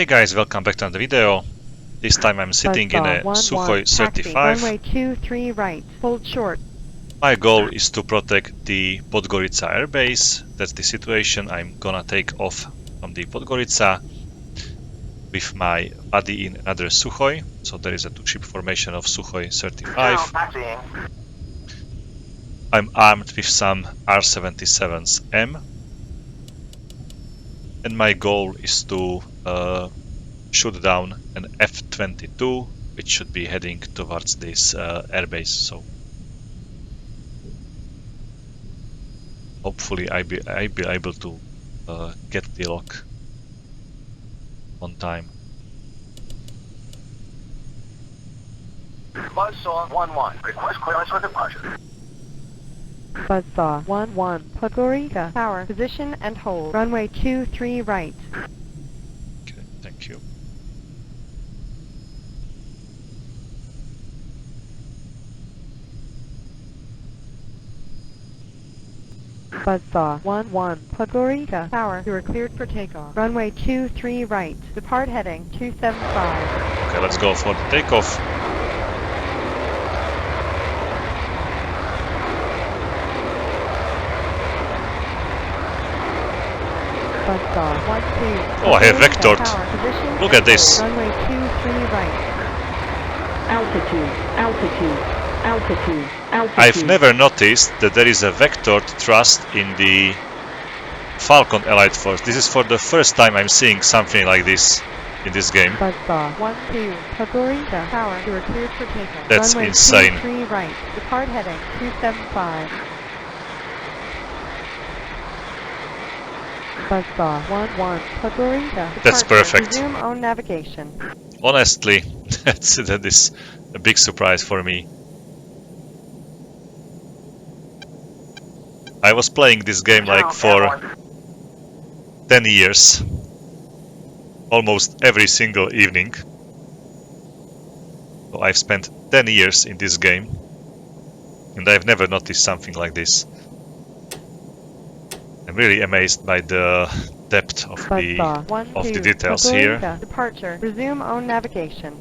Hey guys, welcome back to another video. This time I'm sitting in a Sukhoi 35. Runway 23 right, hold short. My goal is to protect the Podgorica airbase. That's the situation. I'm gonna take off from the Podgorica with my buddy in another Sukhoi. So there is a two-ship formation of Sukhoi 35. I'm armed with some R-77s M. And my goal is to shoot down an F-22, which should be heading towards this airbase. So hopefully I'll be able to get the lock on time. Buzzsaw 1-1. Request clearance for departure. Buzzsaw 1-1, Podgorica Tower, position and hold. Runway 23 right. Okay, thank you. Buzzsaw 1-1, Podgorica Tower, you are cleared for takeoff. Runway 23 right, depart heading 275. Okay, let's go for the takeoff. Buzzsaw 1-2. Oh, I have vectored. Tower, position Look and at this. hold. Runway 23 right. Altitude. I've never noticed that there is a vectored thrust in the Falcon Allied Force. This is for the first time I'm seeing something like this in this game. Buzzsaw 1-2, Podgorica Tower, you are cleared for takeoff. That's Runway insane. 23 right, depart heading 275. Buzzsaw 1-1, Podgorica. That's Departure. perfect. Resume own navigation. Honestly, that is a big surprise for me. I was playing this game like for 10 years, almost every single evening. So I've spent 10 years in this game, and I've never noticed something like this. I'm really amazed by the depth of the details here. Departure. Resume own navigation.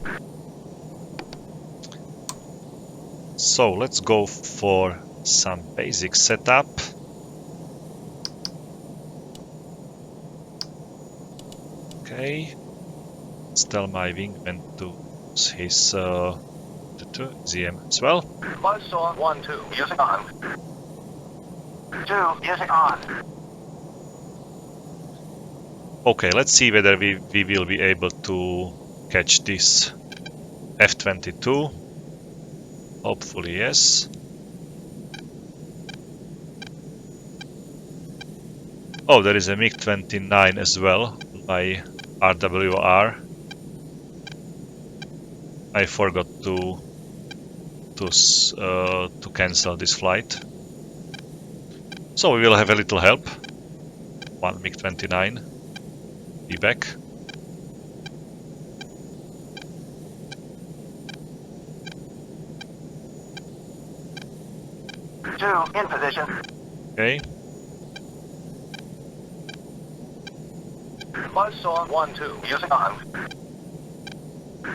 So let's go for some basic setup. Okay, let's tell my wingman to use his ZM as well. Buzzsaw 1-2. Music on. 2. Music on. Okay, let's see whether we will be able to catch this F-22. Hopefully, yes. Oh, there is a MiG-29 as well by RWR. I forgot to cancel this flight. So we will have a little help. One MiG-29. Be back. In position. Okay. Buzzsaw 1-2. Music on.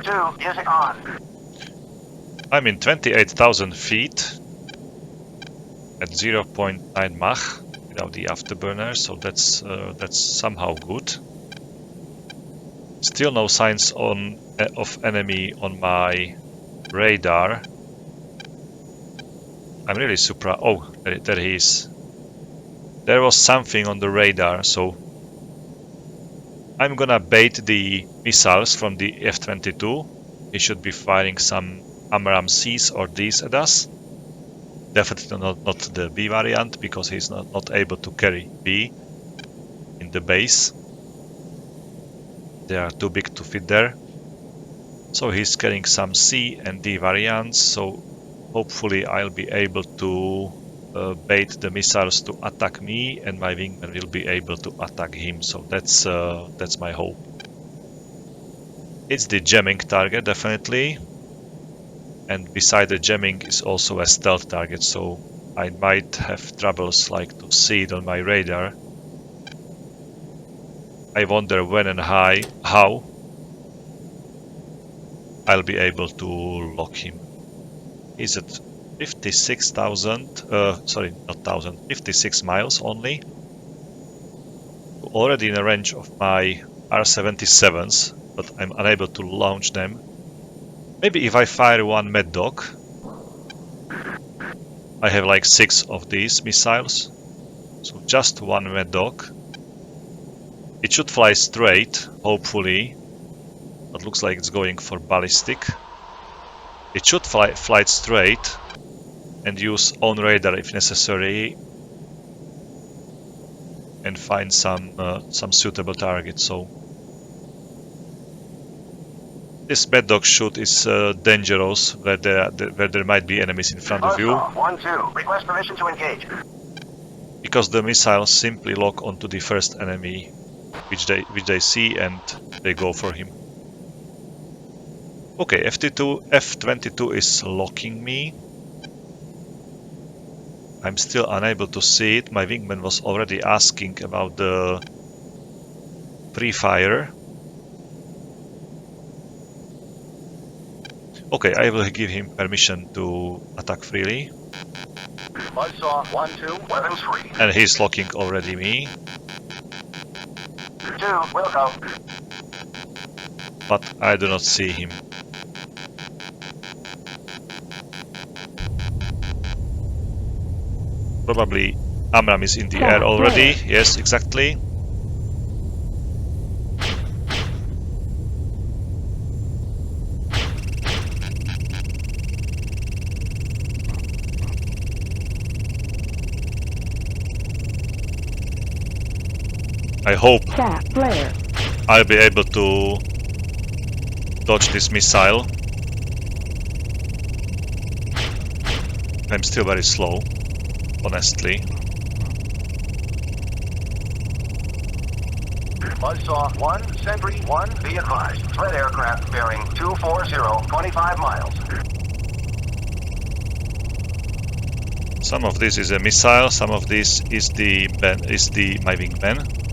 2. Music on. I'm in 28,000 feet at 0.9 Mach without the afterburner, so that's somehow good. Still no signs of enemy on my radar. I'm really surprised. Oh, there he is. There was something on the radar, so I'm gonna bait the missiles from the F-22. He should be firing some AMRAAM Cs or Ds at us. Definitely not the B variant, because he's not able to carry B in the base. They are too big to fit there. So he's carrying some C and D variants, so hopefully I'll be able to bait the missiles to attack me, and my wingman will be able to attack him. So that's my hope. It's the jamming target, definitely. And beside the jamming is also a stealth target, so I might have troubles like to see it on my radar. I wonder when and how, I'll be able to lock him. He's at 56,000, sorry, not 1,000, 56 miles only. Already in a range of my R-77s, but I'm unable to launch them. Maybe if I fire one Mad Dog, I have like 6 of these missiles, so just one Mad Dog. It should fly straight, hopefully, but looks like it's going for ballistic. It should fly straight and use own radar if necessary, and find some suitable target. So this Mad Dog shoot is dangerous, where there might be enemies in front of you, Buzzsaw 1-2. Request permission to engage. because the missiles simply lock onto the first enemy which they see, and they go for him. Okay, F-22 is locking me. I'm still unable to see it. My wingman was already asking about the pre-fire. Okay, I will give him permission to attack freely. Buzzsaw 1-2. Weapons free. And he's locking already me. 2. Will go. But I do not see him. Probably Amram is in the air already. Yes, exactly. I hope I'll be able to dodge this missile. I'm still very slow, honestly. Buzzsaw 1, Sentry 1, be advised. Threat aircraft bearing 240, 25 miles. Some of this is a missile, some of this is my wingman.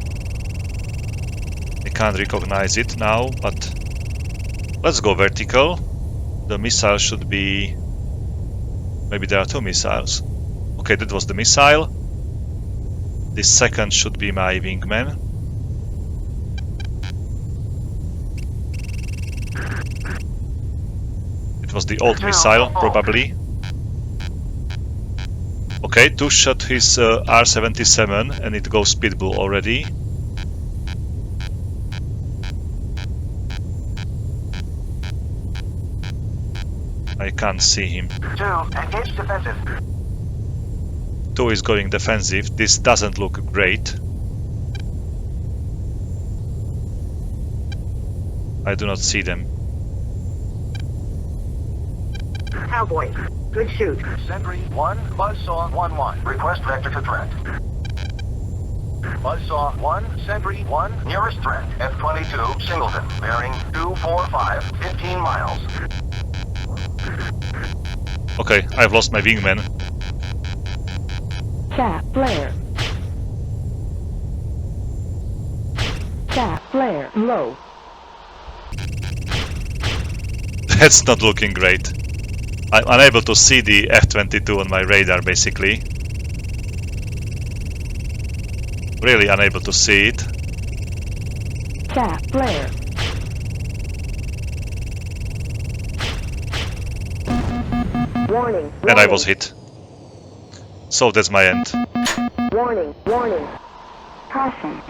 I can't recognize it now, but let's go vertical. The missile should be... Maybe there are 2 missiles. Okay, that was the missile. This second should be my wingman. It was the old missile, probably. Okay, 2 shot his R-77 and it goes Pitbull already. I can't see him. 2. Engage defensive. 2 is going defensive. This doesn't look great. I do not see them. Cowboys, good shoot. Sentry 1, Buzzsaw 1-1. Request vector to threat. Buzzsaw 1, Sentry 1, nearest threat. F-22, Singleton, bearing 245, 15 miles. Okay, I've lost my wingman. Chat flare. Chat flare low. That's not looking great. I'm unable to see the F-22 on my radar, basically. Really unable to see it. Chat flare. Warning. And I was hit. So that's my end. Warning. Caution.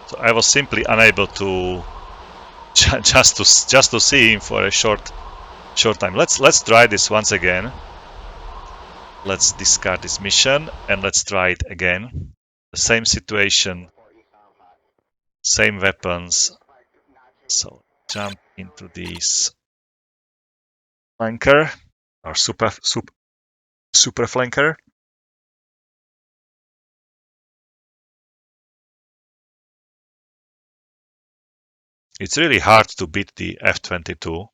So I was simply unable to just to see him for a short time. Let's try this once again. Let's discard this mission and let's try it again. The same situation, same weapons. So jump into this flanker or super flanker. It's really hard to beat the F-22.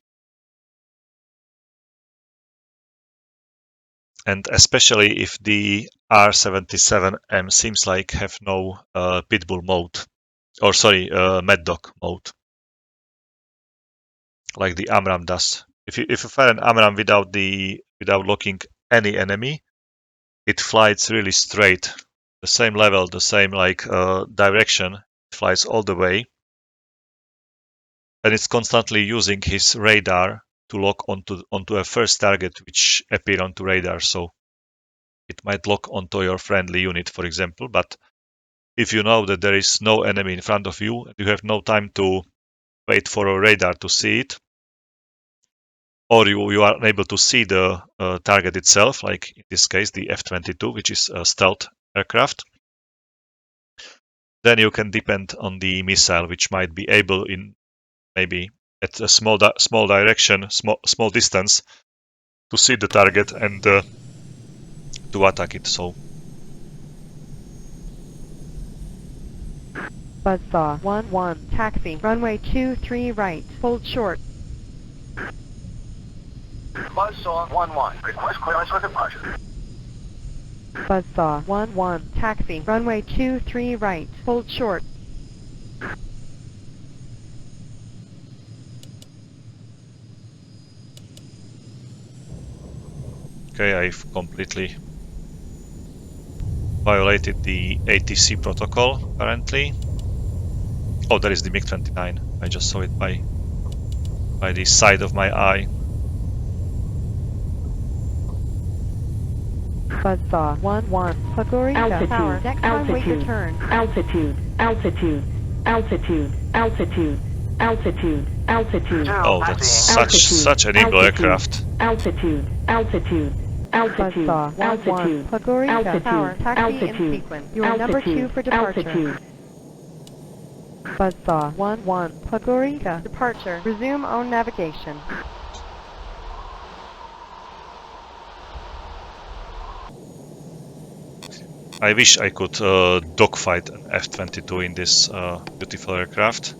And especially if the R-77M seems like have no Pitbull mode. Or sorry, Mad Dog mode. like the AMRAAM does. If you fire an AMRAAM without locking any enemy, it flies really straight, the same level, the same direction. It flies all the way, and it's constantly using his radar to lock onto a first target which appear onto radar. So it might lock onto your friendly unit, for example. But if you know that there is no enemy in front of you, and you have no time to wait for a radar to see it, or you are unable to see the target itself, like in this case the F-22, which is a stealth aircraft, then you can depend on the missile, which might be able in maybe at a small direction, small distance, to see the target and to attack it. So Buzzsaw 1-1, taxi, runway 23 right, hold short. Buzzsaw 1-1. Request clearance for departure. Buzzsaw 1-1, taxi, runway 23 right, hold short. okay, I've completely violated the ATC protocol apparently. Oh, there is the MiG-29. I just saw it by the side of my eye. Buzzsaw 1-1, Pagorika Altitude, Tower, next time wait your turn. altitude, altitude, altitude, altitude, altitude, altitude, Oh, that's Altitude. such an evil Altitude. aircraft. altitude, altitude, altitude, Buzzsaw 1-1, altitude, Pagorika altitude, Tower, taxi in altitude, sequence. You are number 2 altitude, for departure. altitude. Buzzsaw 1-1, Pagorika, departure. Resume own navigation. I wish I could dogfight an F-22 in this beautiful aircraft.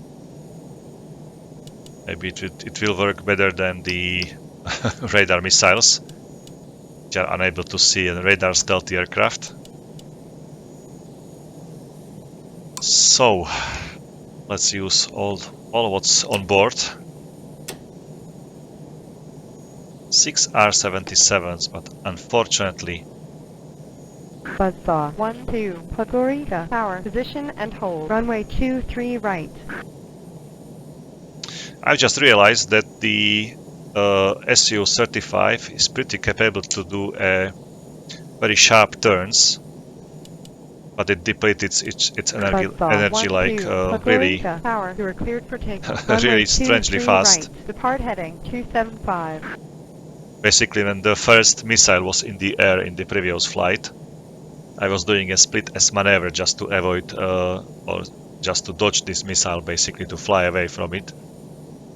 Maybe it will work better than the radar missiles, which are unable to see a radar stealthy aircraft. So let's use all what's on board. 6 R-77s, but unfortunately Buzzsaw 1-2, Pagorika Tower, position and hold. Runway 23 right. I've just realized that the Su-35 is pretty capable to do very sharp turns, but it depletes its energy Buzzsaw 1-2, really Pagorika Tower, you are cleared for takeoff. really Runway strangely 23 fast. right. Depart heading 275. Basically, when the first missile was in the air in the previous flight, I was doing a split S maneuver just to avoid or just to dodge this missile, basically to fly away from it.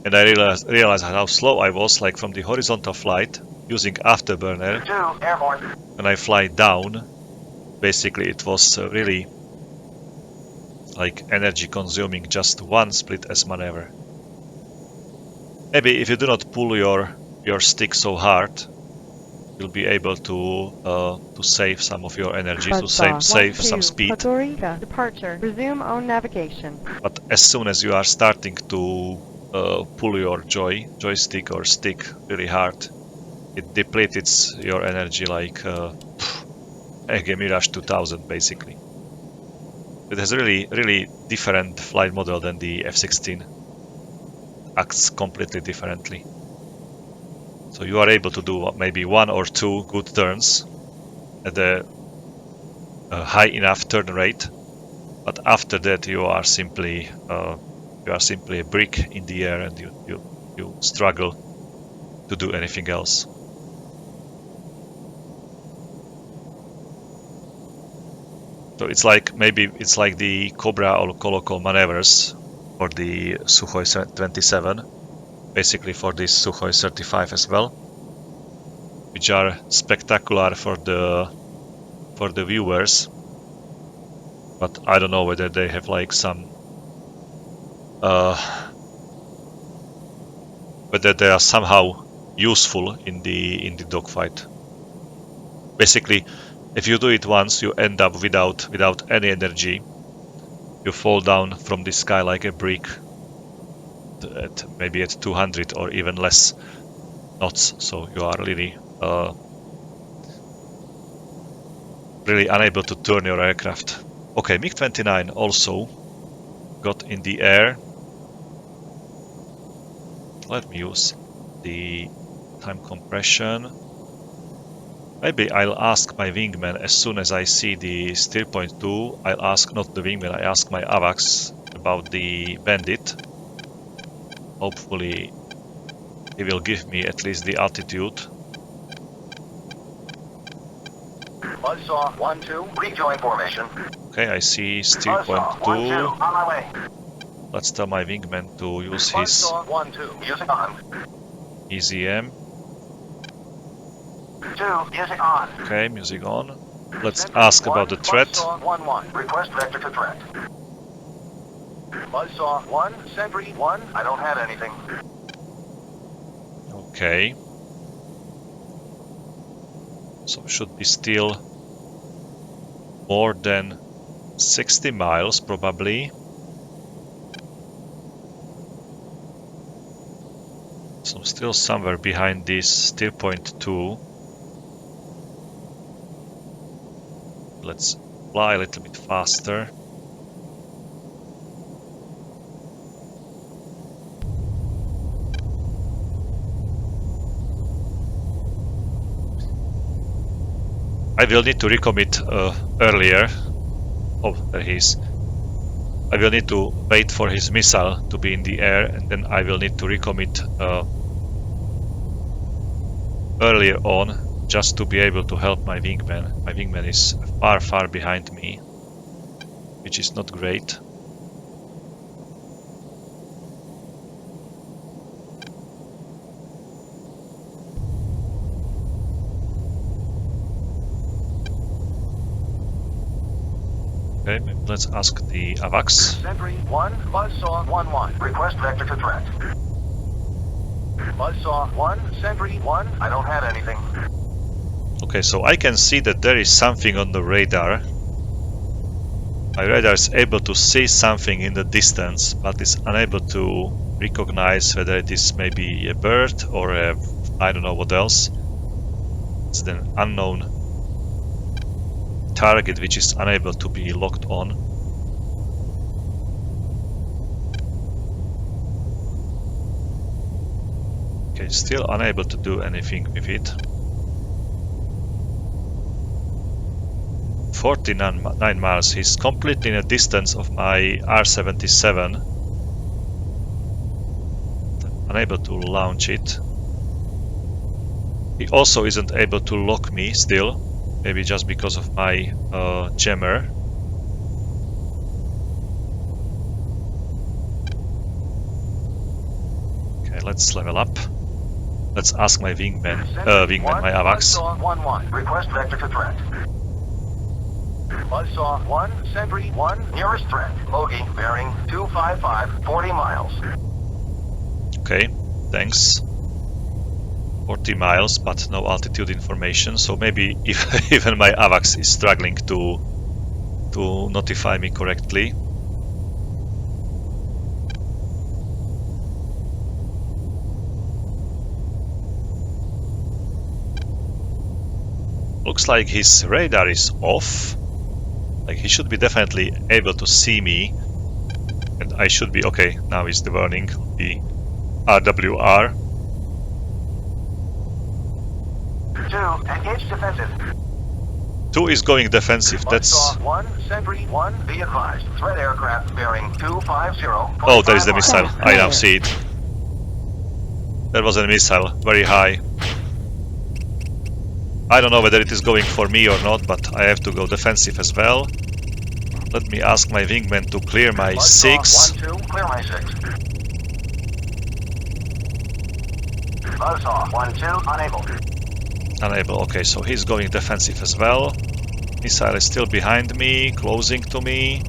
And I realized how slow I was, like from the horizontal flight using afterburner. 2, airborne. When I fly down, basically it was really like energy consuming just one split S maneuver. Maybe if you do not pull your stick so hard, you'll be able to save some of your energy, to save some speed. Pagorika, departure. Resume own navigation. But as soon as you are starting to pull your joystick or stick really hard, it depletes your energy like a Mirage 2000 basically. It has really different flight model than the F-16. Acts completely differently. So you are able to do maybe 1 or 2 good turns at a high enough turn rate, but after that you are simply a brick in the air, and you struggle to do anything else. So it's like the Cobra or Colocol maneuvers for the Sukhoi 27. Basically for this Sukhoi 35 as well, which are spectacular for the viewers, but I don't know whether they have like some whether they are somehow useful in the dogfight. Basically, if you do it once, you end up without any energy. You fall down from the sky like a brick. maybe at 200 or even less knots. So you are really really unable to turn your aircraft. Okay, MiG-29 also got in the air. Let me use the time compression. Maybe I'll ask my wingman as soon as I see the steer point 2. I'll ask not the wingman, I ask my AVAX about the bandit. Hopefully he will give me at least the altitude. Buzzsaw 1-2, rejoin formation. Okay, I see steer point Buzzsaw 2. 1-2, on my way. Let's tell my wingman to use his Buzzsaw 1-2, music on. EZM. 2, music on. Okay, music on. Let's Sentry ask about 1, the threat. Buzzsaw 1-1, request vector to threat. Buzzsaw 1, Sentry 1, I don't have anything. Okay. So should be still more than 60 miles probably. So still somewhere behind this steer point 2. Let's fly a little bit faster. I will need to recommit earlier. Oh, there he is. I will need to wait for his missile to be in the air, and then I will need to recommit earlier on, just to be able to help my wingman. My wingman is far, far behind me, which is not great. Okay, let's ask the AVAX. Sentry 1, Buzzsaw 1-1, request vector to threat. Buzzsaw 1, Sentry 1, I don't have anything. Okay, so I can see that there is something on the radar. My radar is able to see something in the distance, but is unable to recognize whether it is maybe a bird or a, I don't know what else. It's an unknown target which is unable to be locked on. Okay, still unable to do anything with it. 49 miles, he's completely in a distance of my R-77. Unable to launch it. He also isn't able to lock me still. Maybe just because of my jammer. Okay, let's level up. Let's ask my wingman, my AVAX. Buzzsaw 1-1, request vector to threat. Buzzsaw 1, Sentry 1, nearest threat. Bogey, bearing 255, 40 miles. Okay, thanks. 40 miles, but no altitude information, so maybe if even my AVAX is struggling to notify me correctly. Looks like his radar is off. Like he should be definitely able to see me, and I should be okay. Now is the warning, the RWR. 2, engage defensive. 2 is going defensive, that's... Buzzsaw 1, Sentry 1, be advised. Threat aircraft bearing 250. Oh, there is the 45 missile. miles. I now see it. There was a missile, very high. I don't know whether it is going for me or not, but I have to go defensive as well. Let me ask my wingman to clear my Buzzsaw 6. 1-2, clear my 6. Buzzsaw 1-2, unable. Unable, okay, so he's going defensive as well. Missile is still behind me, closing to me.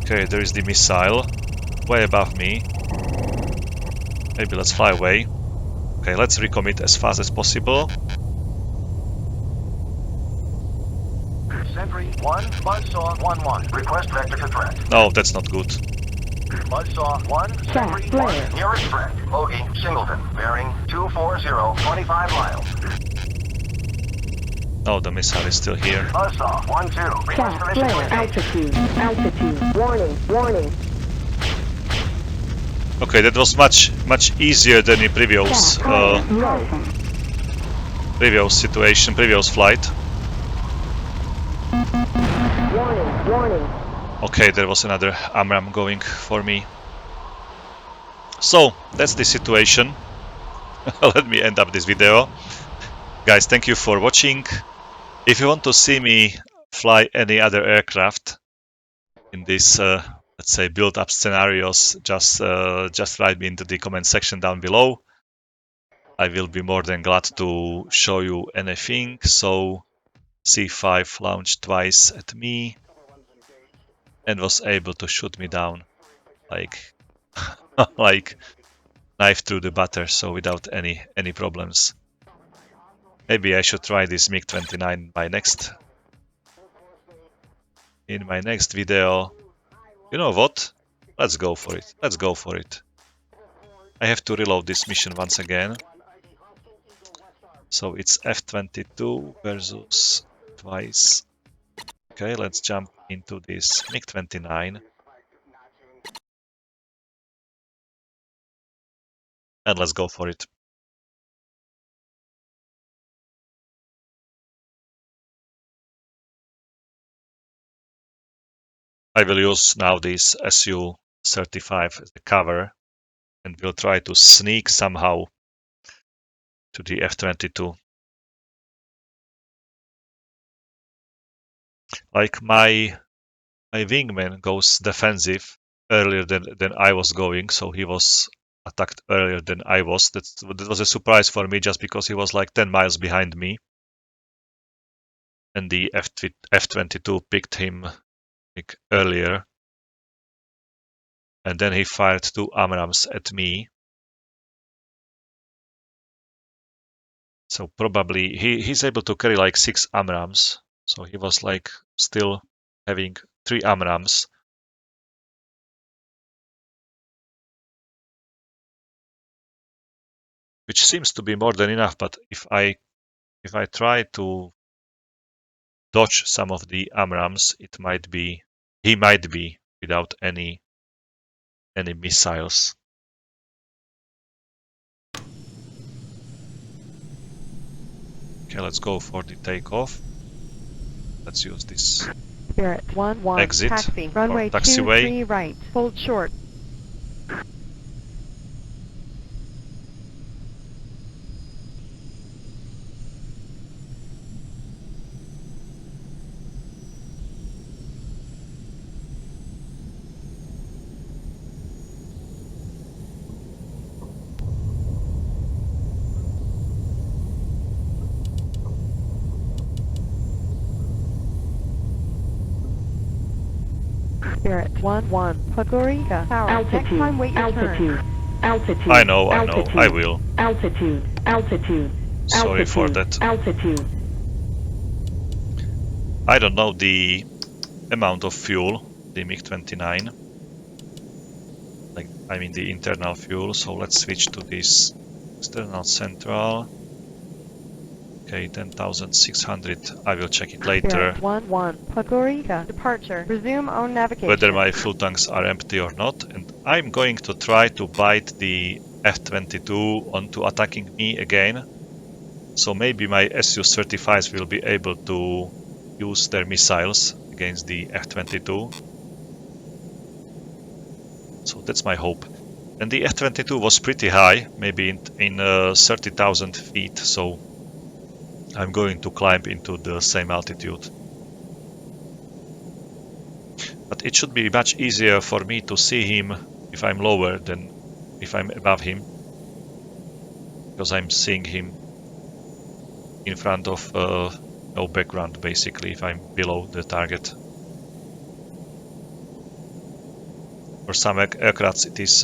Okay, there is the missile, way above me. Maybe let's fly away. Okay, let's recommit as fast as possible. Sentry 1, Buzzsaw 1-1. Request vector to threat. No, that's not good. Buzzsaw 1, Sentry flare. 1, nearest threat. Bogey, Singleton, bearing 240, 25 miles. No, the missile is still here. Buzzsaw 1-2. Request Cat permission to flare. engage. Altitude. Altitude. Warning. Warning. Okay, that was much easier than in previous situation, previous flight. Warning. Warning. Okay, there was another AMRAAM going for me. So, that's the situation. Let me end up this video. Guys, thank you for watching. If you want to see me fly any other aircraft in this, let's say, build-up scenarios, just write me into the comment section down below. I will be more than glad to show you anything. So, C5 launched twice at me and was able to shoot me down like like knife through the butter, so without any problems. Maybe I should try this MiG-29 in my next video. You know what? Let's go for it. Let's go for it. I have to reload this mission once again. So it's F-22 versus twice. Okay, let's jump into this MiG-29. And let's go for it. I will use now this Su35 as the cover and will try to sneak somehow to the F-22. Like my wingman goes defensive earlier than I was going, so he was attacked earlier than I was. That was a surprise for me just because he was like 10 miles behind me. And the F-22 picked him like earlier. And then he fired 2 AMRAAMs at me. So probably he's able to carry like 6 AMRAAMs. So he was like still having 3 AMRAAMs. Which seems to be more than enough, but if I try to dodge some of the AMRAAMs, he might be without any missiles. Okay, let's go for the takeoff. Let's use this Spirit 1-1. exit Taxi. or Runway taxiway. 23 right. Hold short. Spirit 1-1. Podgorica Tower. Next Altitude. time wait your Altitude. turn. Altitude. I know, Altitude. I will. Altitude. Altitude. Sorry for Altitude. that. Altitude. I don't know the amount of fuel, the MiG-29. Like, I mean the internal fuel, so let's switch to this external central. Okay, 10,600. I will check it later. Spirit 1-1. Podgorica. Departure. Resume own navigation. Whether my fuel tanks are empty or not, and I'm going to try to bite the F-22 onto attacking me again. So maybe my Su-35s will be able to use their missiles against the F-22. So that's my hope. And the F-22 was pretty high, maybe in 30,000 feet, so I'm going to climb into the same altitude. But it should be much easier for me to see him if I'm lower than if I'm above him. Because I'm seeing him in front of no background, basically, if I'm below the target. For some aircrafts it is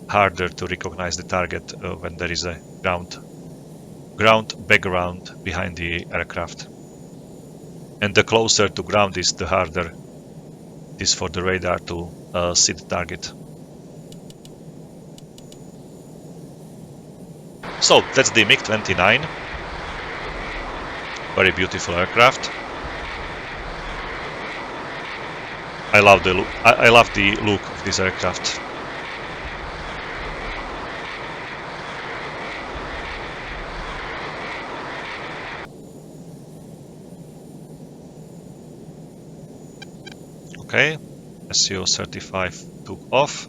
harder to recognize the target when there is a ground background behind the aircraft. And the closer to ground is, the harder it is for the radar to see the target. So that's the MiG-29. Very beautiful aircraft. I love the look of this aircraft. Okay, Su35 took off.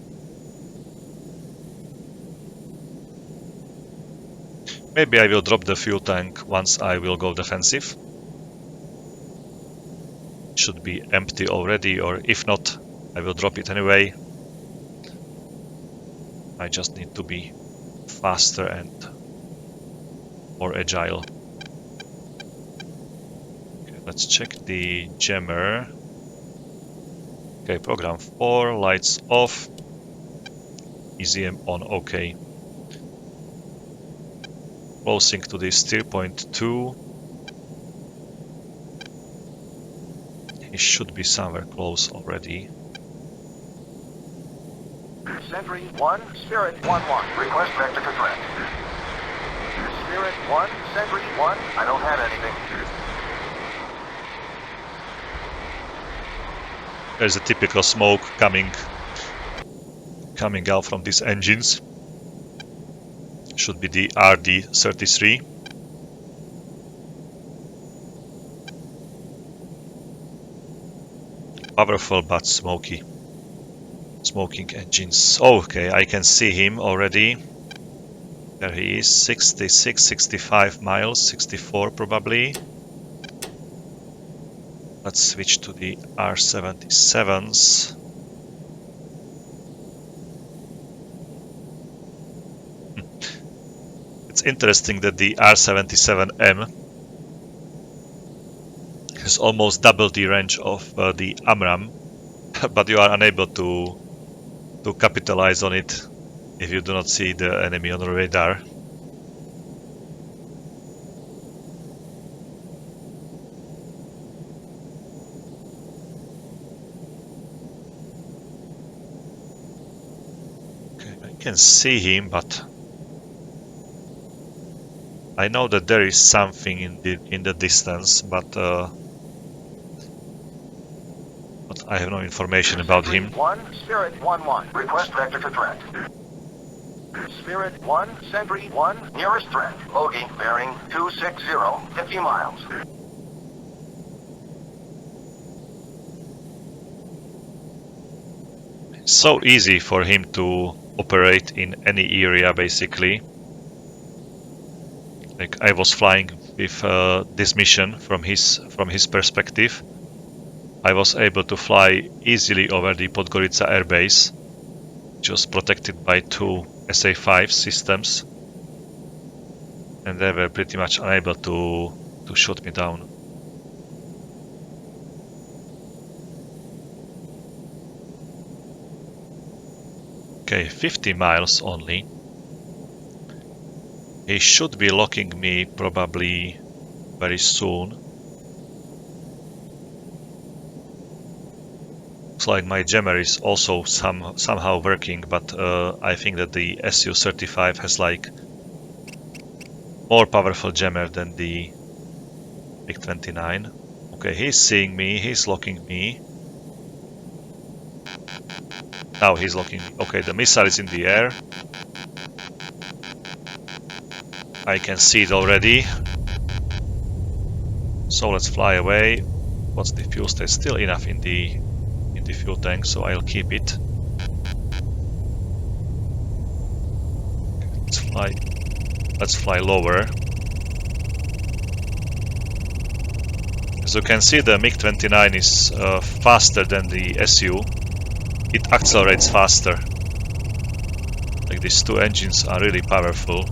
Maybe I will drop the fuel tank once I will go defensive. Should be empty already, or if not, I will drop it anyway. I just need to be faster and more agile. Okay, let's check the jammer. Okay, program 4, lights off, EZM on, okay. Closing to the steer point 2. He should be somewhere close already. Sentry 1, Spirit 1-1. Request vector to threat. Spirit 1, Sentry 1. I don't have anything. There's a typical smoke coming out from these engines. Should be the RD-33. Powerful but smoking engines. Okay, I can see him already. There he is, 66, 65 miles, 64 probably. Let's switch to the R-77s. It's interesting that the R-77M has almost double the range of the AMRAAM, but you are unable to capitalize on it if you do not see the enemy on the radar. Okay, I can see him, but I know that there is something in the distance, but I have no information about him. 1, Spirit 1-1. Request vector to threat. Spirit 1, Sentry 1. Nearest threat. Bogey bearing 260, 50 miles. So easy for him to operate in any area, basically. Like I was flying with this mission from his perspective. I was able to fly easily over the Podgorica airbase, which was protected by 2 SA-5 systems, and they were pretty much unable to shoot me down. Okay, 50 miles only. He should be locking me probably very soon. Looks like my jammer is also somehow working, but I think that the Su35 has like more powerful jammer than the MiG-29. Okay, he's seeing me, he's locking me. Now he's locking me. Okay, the missile is in the air. I can see it already. So let's fly away. What's the fuel state? Still enough in the fuel tank, so I'll keep it. Let's fly lower. As you can see, the MiG-29 is faster than the Su. It accelerates faster. Like these 2 engines are really powerful.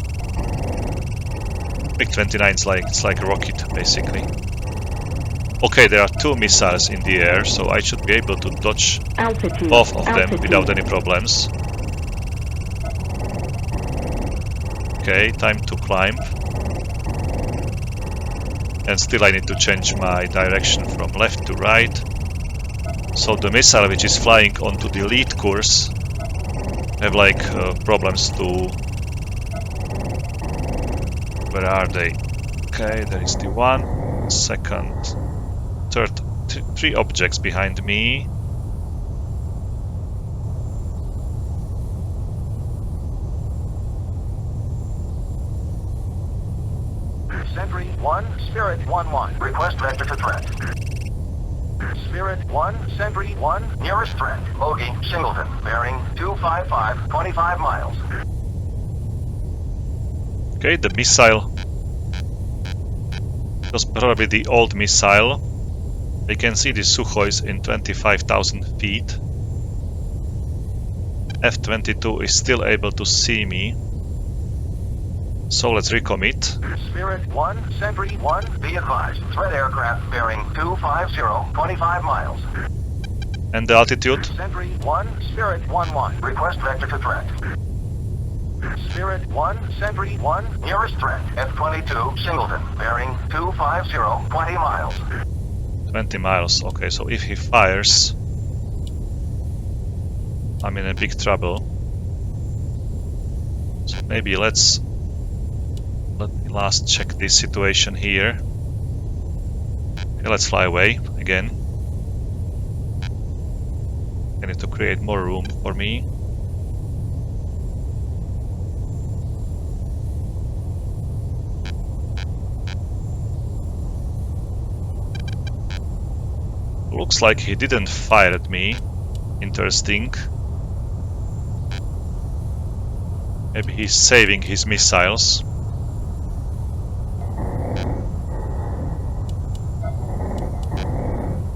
MiG-29 is like a rocket, basically. Okay, there are 2 missiles in the air, so I should be able to dodge both of them without any problems. Okay, time to climb. And still I need to change my direction from left to right. So the missile which is flying onto the lead course have like problems to... Where are they? Okay, there is the one, second, third, three objects behind me. Sentry 1, Spirit 1-1. Request vector to threat. Spirit 1, Sentry 1, nearest threat. Bogey, Singleton, bearing 255, 25 miles. Okay, the missile was probably the old missile. We can see the Sukhois in 25,000 feet. F-22 is still able to see me. So let's recommit. Spirit 1, Sentry 1, be advised. Threat aircraft bearing 250, 25 miles. And the altitude? Sentry 1, Spirit 1-1. Request vector to threat. Spirit 1, Sentry 1, nearest threat. F-22, Singleton, bearing 250, 20 miles. 20 miles. Okay, so if he fires, I'm in a big trouble. So maybe let me last check this situation here. Okay, let's fly away again. I need to create more room for me. Looks like he didn't fire at me. Interesting. Maybe he's saving his missiles.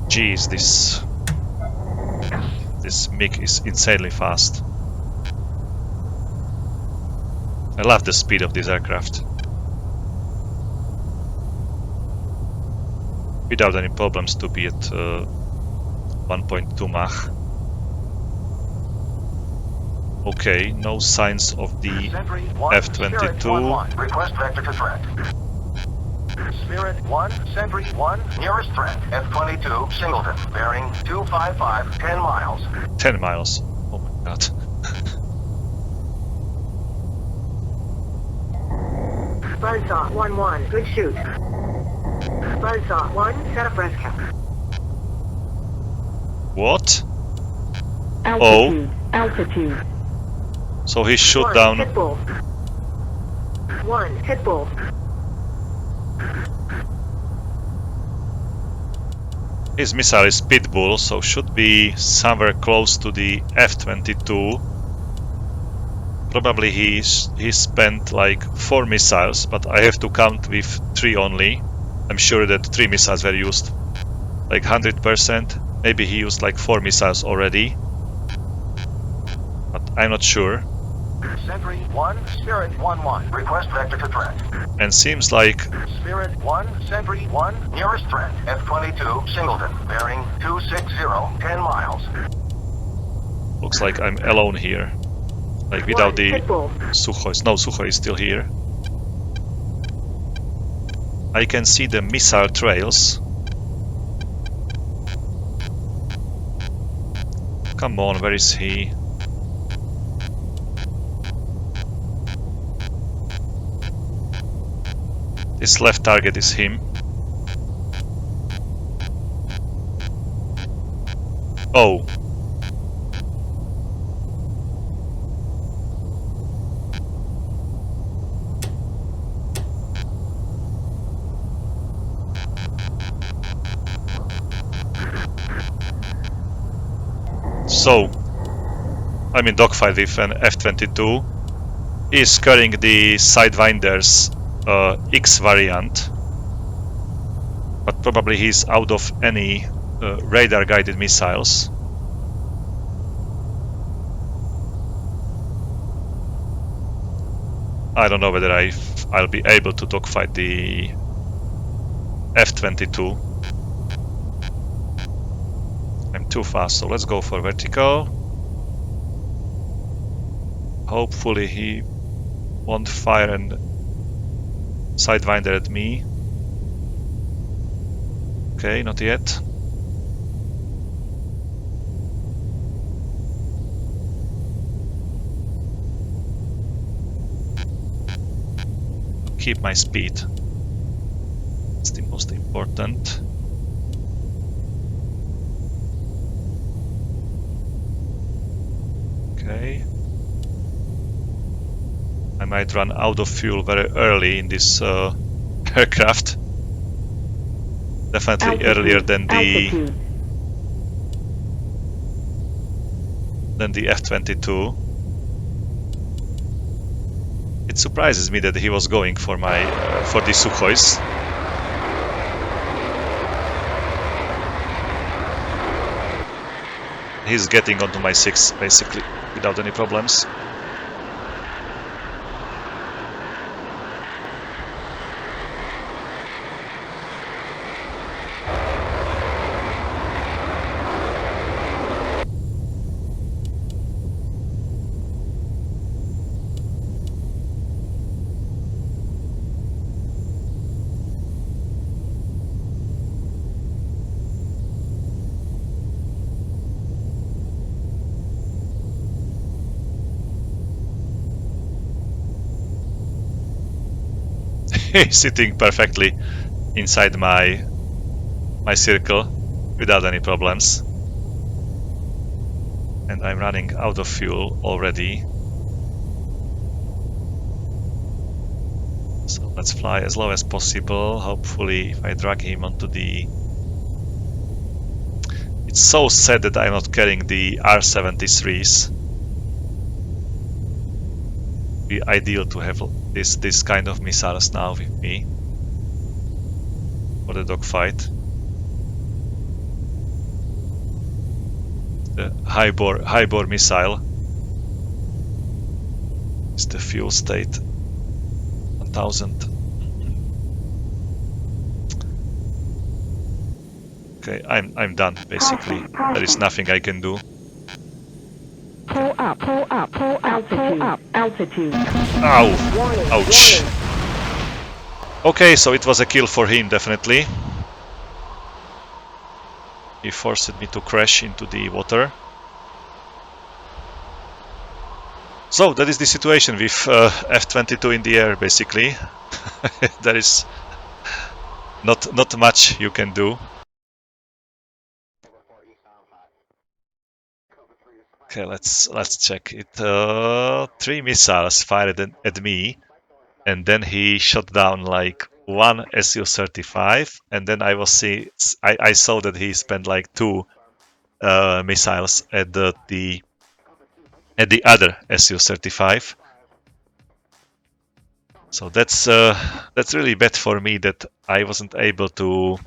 Jeez, this MiG is insanely fast. I love the speed of this aircraft. Without any problems to be at 1.2 Mach. Okay, no signs of the F-22. Request vector to threat. Spirit 1, Sentry 1, nearest threat. F-22, Singleton, bearing 255, 10 miles. 10 miles. Oh my god. Buzzsaw 1-1, good shoot. Buzzsaw 1, set up rest cap. What? Altitude, altitude. So he shot 1, down... hit bull. 1, hit bull. His missile is Pitbull, so should be somewhere close to the F-22. Probably he spent like 4 missiles, but I have to count with 3 only. I'm sure that 3 missiles were used like 100%. Maybe he used like 4 missiles already, but I'm not sure. Sentry 1, Spirit 1-1. Request vector to threat. And seems like... Spirit 1, Sentry 1, nearest threat. F-22, Singleton, bearing 260, 10 miles. Looks like I'm alone here. Like without the hit bull. Sukhois. No, Sukhoi is still here. I can see the missile trails. Come on, where is he? This left target is him. Oh. So, I'm in dogfight with an F-22. He is carrying the Sidewinder's X variant, but probably he's out of any radar-guided missiles. I don't know whether I'll be able to dogfight the F-22. I'm too fast, so let's go for vertical. Hopefully he won't fire an Sidewinder at me. Okay, not yet. Keep my speed. It's the most important. Okay. I might run out of fuel very early in this aircraft. Definitely earlier than the F-22. It surprises me that he was going for my for the Sukhois. He's getting onto my 6 basically without any problems. He's sitting perfectly inside my circle without any problems. And I'm running out of fuel already. So let's fly as low as possible. Hopefully if I drag him onto the... It's so sad that I'm not carrying the R-73s. It'd be ideal to have this kind of missiles now with me for the dogfight. The high bore missile is the fuel state 1000. Okay, I'm done basically. There is nothing I can do. Pull up, altitude. Ow! Warning, Ouch! warning. Okay, so it was a kill for him, definitely. He forced me to crash into the water. So that is the situation with F-22 in the air, basically. There is not much you can do. Okay, let's check it. 3 missiles fired at me, and then he shot down like 1 Su-35, and then I saw that he spent like 2 missiles at the other Su-35. So that's really bad for me that I wasn't able to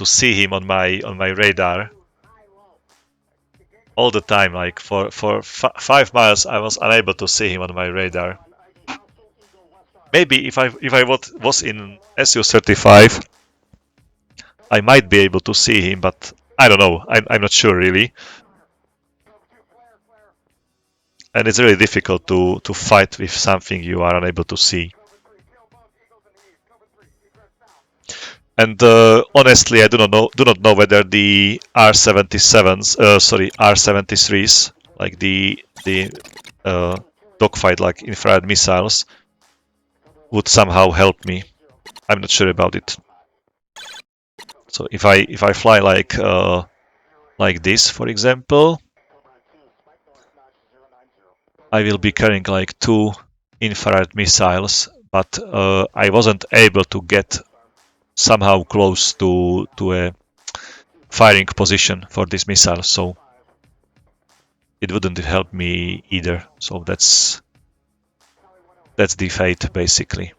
see him on my radar all the time. Like for 5 miles, I was unable to see him on my radar. Maybe if I was in Su-35, I might be able to see him, but I don't know. I'm not sure really. And it's really difficult to fight with something you are unable to see. And honestly, I do not know whether the R-73s, like the dogfight, like infrared missiles, would somehow help me. I'm not sure about it. So if I fly like this, for example, I will be carrying like 2 infrared missiles, but I wasn't able to get somehow close to a firing position for this missile, so it wouldn't help me either. So that's the fate basically.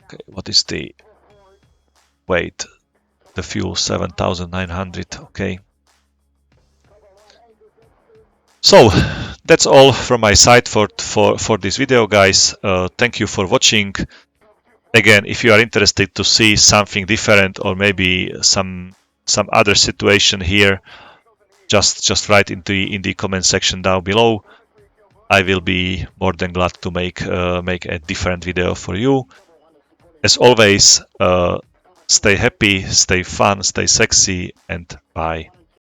Okay, what is the weight? The fuel 7,900. Okay. So that's all from my side for this video, guys. Thank you for watching. Again, if you are interested to see something different or maybe some other situation here, just write in the comment section down below. I will be more than glad to make a different video for you. As always, stay happy, stay fun, stay sexy, and bye.